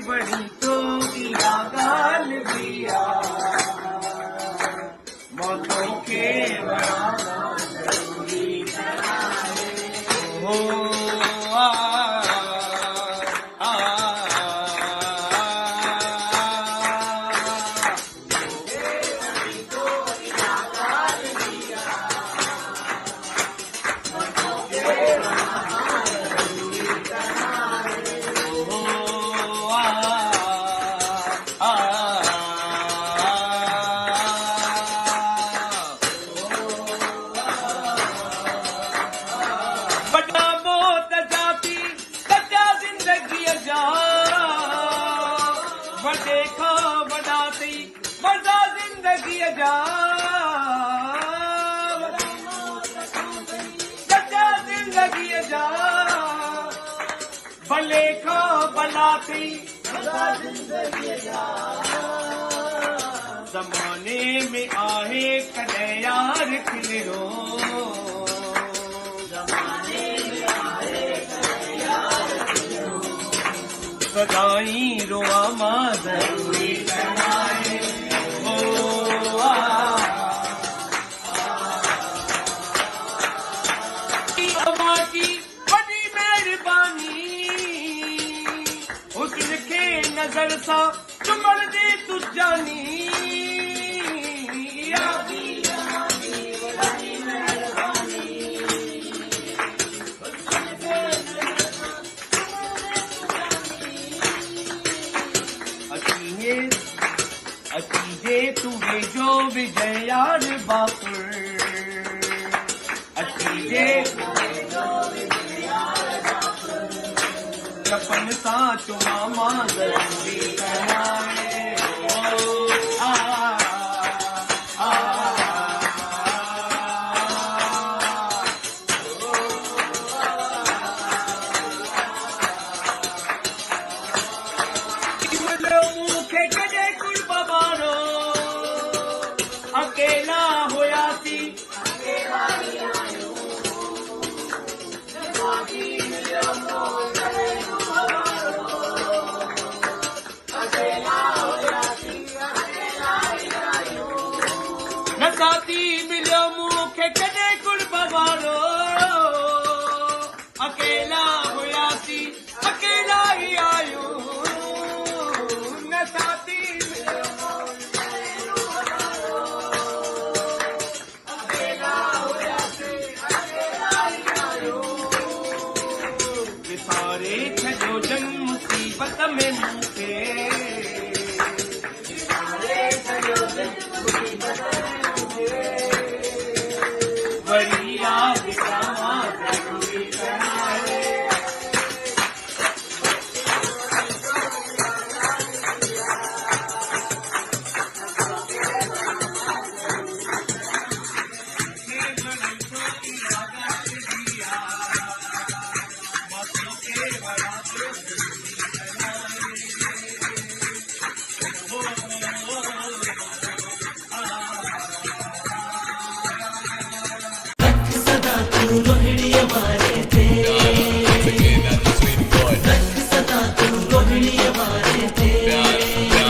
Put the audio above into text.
बड़ी तो किया गाल दिया मौतों के बड़ा जरूरी हो देखा बढ़ाती मजा जिंदगी जा सच्चा जिंदगी जा भले खा बनाती मजा जिंदगी जा जमाने में आहे कदे यार खिलो जमाने में आहे कदे यार खिलो सदाई रोआ मां जरूरी कराए हो अल्लाह की बड़ी मेहरबानी हुस्न के नजर सा चुमड़ दे तू जानी अतीजे तुझे जो विजय यार बापुर अतीजे कपन सा चुमा मां जरूरी कराए अकेला होया सी न साथी मिलो मुखे कदे